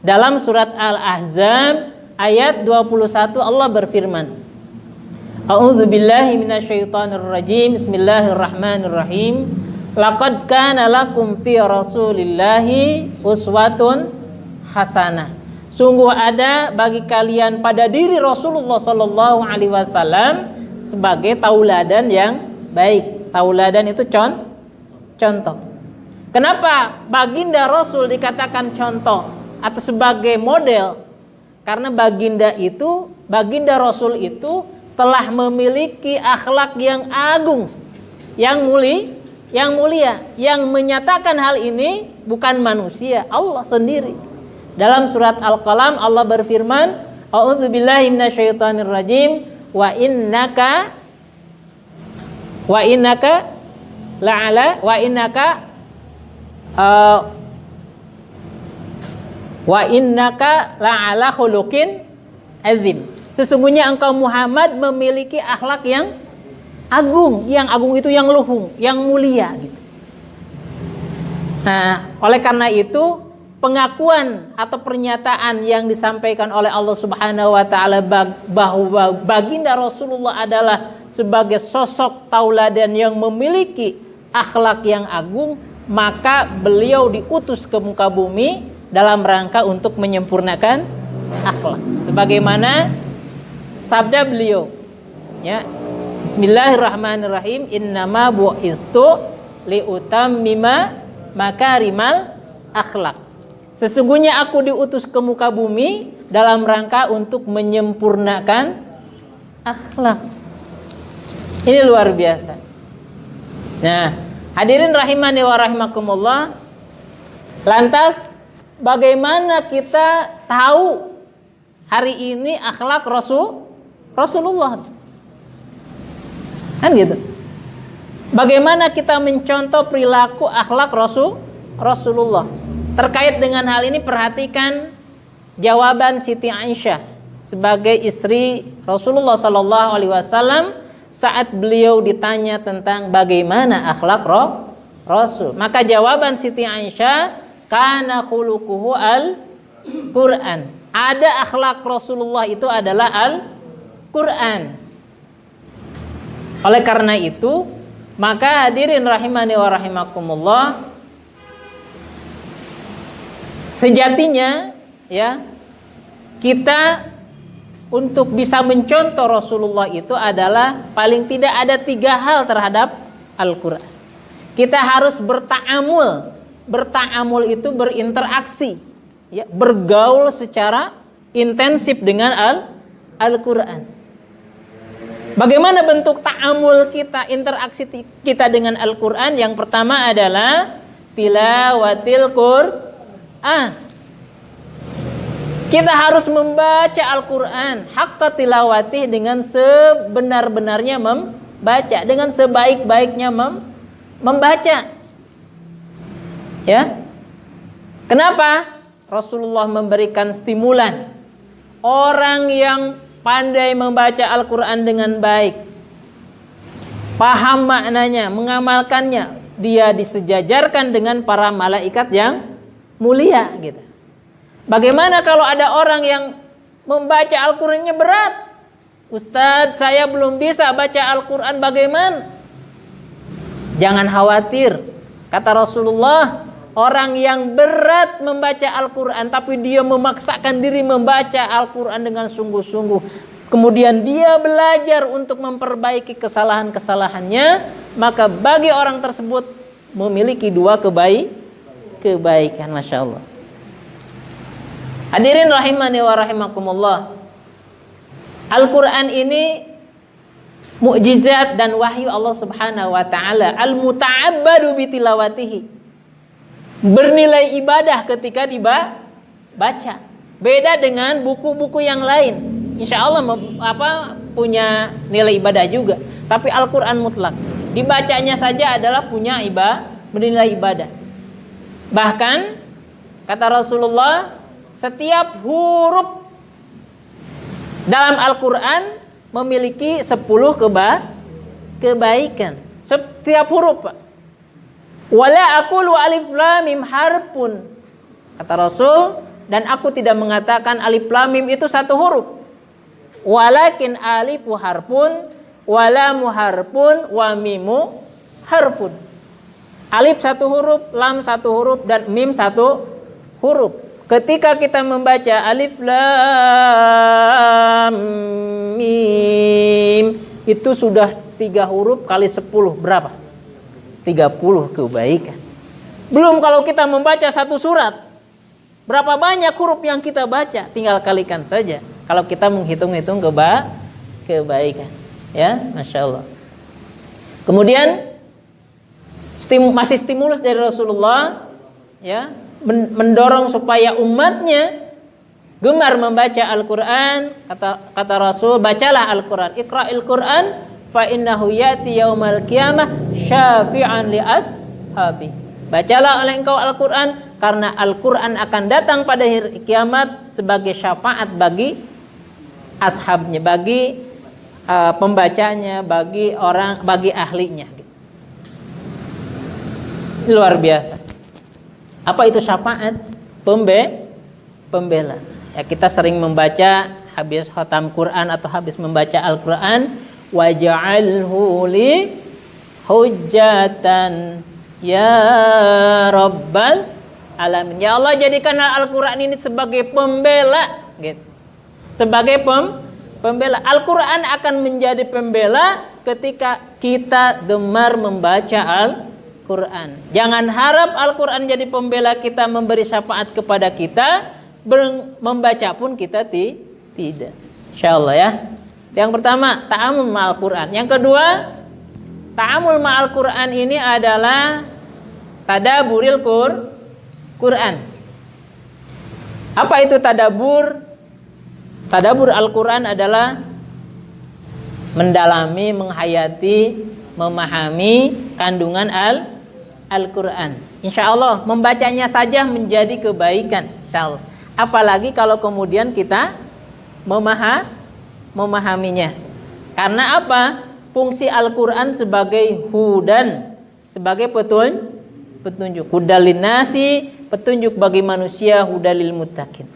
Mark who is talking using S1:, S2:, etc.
S1: Dalam surat Al-Ahzab ayat 21 Allah berfirman, A'udzubillahi minasyaitonirrajim. Bismillahirrahmanirrahim. Laqad kana lakum fi Rasulillahi uswatun hasanah. Sungguh ada bagi kalian pada diri Rasulullah sallallahu alaihi wasallam sebagai tauladan yang baik. Tauladan itu contoh. Kenapa baginda Rasul dikatakan contoh atau sebagai model? Karena baginda Rasul itu telah memiliki akhlak yang agung, yang mulia, yang menyatakan hal ini bukan manusia, Allah sendiri. Dalam surat Al-Qalam Allah berfirman, A'udzubillahi minasyaitonirrajim, wa innaka la'ala khuluqin azim. Sesungguhnya engkau Muhammad memiliki akhlak yang agung. Yang agung itu yang luhung, yang mulia gitu. Nah, oleh karena itu pengakuan atau pernyataan yang disampaikan oleh Allah Subhanahu wa taala bahwa baginda Rasulullah adalah sebagai sosok tauladan yang memiliki akhlak yang agung, maka beliau diutus ke muka bumi dalam rangka untuk menyempurnakan akhlak. Sebagaimana sabda beliau, ya, Bismillahirrahmanirrahim, innama bu'istu liutammima makarimal akhlak. Sesungguhnya aku diutus ke muka bumi dalam rangka untuk menyempurnakan akhlak. Ini luar biasa. Nah, hadirin rahimani wa rahimakumullah. Lantas bagaimana kita tahu hari ini akhlak Rasulullah? Kan gitu. Bagaimana kita mencontoh perilaku akhlak Rasulullah? Terkait dengan hal ini perhatikan jawaban Siti Aisyah sebagai istri Rasulullah sallallahu alaihi wasallam saat beliau ditanya tentang bagaimana akhlak Rasul. Maka jawaban Siti Aisyah, kana khuluquhu al-Qur'an. Ada akhlak Rasulullah itu adalah Al-Qur'an. Oleh karena itu, maka hadirin rahimani wa rahimakumullah, sejatinya ya, kita untuk bisa mencontoh Rasulullah itu adalah paling tidak ada 3 hal terhadap Al-Qur'an. Kita harus berta'amul. Berta'amul itu berinteraksi, ya, bergaul secara intensif dengan Al-Qur'an. Bagaimana bentuk ta'amul kita, interaksi kita dengan Al-Qur'an? Yang pertama adalah tilawatil Qur'an. Kita harus membaca Al-Qur'an haqqa tilawatih, dengan sebenar-benarnya membaca, dengan sebaik-baiknya membaca. Ya. Kenapa? Rasulullah memberikan stimulan. Orang yang pandai membaca Al-Qur'an dengan baik, paham maknanya, mengamalkannya, dia disejajarkan dengan para malaikat yang mulia gitu. Bagaimana kalau ada orang yang membaca Al-Qur'annya berat? Ustadz, saya belum bisa baca Al-Qur'an, bagaimana? Jangan khawatir. Kata Rasulullah, orang yang berat membaca Al-Qur'an tapi dia memaksakan diri membaca Al-Qur'an dengan sungguh-sungguh, kemudian dia belajar untuk memperbaiki kesalahan-kesalahannya, maka bagi orang tersebut memiliki 2 kebaikan. Masya Allah. Hadirin rahimani wa rahimakumullah, Al-Qur'an ini mukjizat dan wahyu Allah Subhanahu wa taala, al-muta'abbadu bitilawatihi, bernilai ibadah ketika dibaca. Beda dengan buku-buku yang lain. Insya Allah punya nilai ibadah juga. Tapi Al-Quran mutlak, dibacanya saja adalah punya bernilai ibadah. Bahkan kata Rasulullah, setiap huruf dalam Al-Quran memiliki 10 kebaikan. Setiap huruf, Pak. Wala aqulu alif lam mim harfun. Kata Rasul, Dan aku tidak mengatakan alif lam mim itu satu huruf. Walakin alifu harfun, walamu harfun, wa mimu harfun. Alif satu huruf, lam satu huruf, dan mim satu huruf. Ketika kita membaca alif lam mim, itu sudah 3 huruf kali 10 berapa? 30 kebaikan. Belum kalau kita membaca satu surat, berapa banyak huruf yang kita baca? Tinggal kalikan saja. Kalau kita menghitung-hitung kebaikan, ya, masya Allah. Kemudian masih stimulus dari Rasulullah, ya, mendorong supaya umatnya gemar membaca Al-Quran. Kata Rasul, bacalah Al-Quran. Iqra'il Quran fa innahu ya'ti yaumal qiyamah syafi'an li ashabi. Bacalah oleh engkau Al-Quran, karena Al-Quran akan datang pada hari kiamat sebagai syafaat bagi ashabnya, bagi pembacanya, bagi ahlinya. Luar biasa. Apa itu syafaat? Pembela. Ya, kita sering membaca habis khatam Quran atau habis membaca Al-Quran, waj'alhu li hujjatan ya rabbal alamin. Ya Allah, jadikanlah Al-Quran ini sebagai pembela, gitu. Sebagai pembela. Al-Quran akan menjadi pembela ketika kita gemar membaca Al-Quran. Jangan harap Al-Quran jadi pembela kita, memberi syafaat kepada kita, membaca pun kita tidak. Insyaallah, ya. Yang pertama, ta'amul ma'al Quran. Yang kedua, ta'amul ma'al Quran ini adalah tadaburil Quran. Apa itu tadabur? Tadabur Al-Quran adalah mendalami, menghayati, memahami kandungan Al-Quran. Insya Allah membacanya saja menjadi kebaikan, insya Allah. Apalagi kalau kemudian kita memahaminya. Karena apa? Fungsi Al-Quran sebagai hudan, sebagai petunjuk. Hudalin nasi, petunjuk bagi manusia, hudalil muttaqin.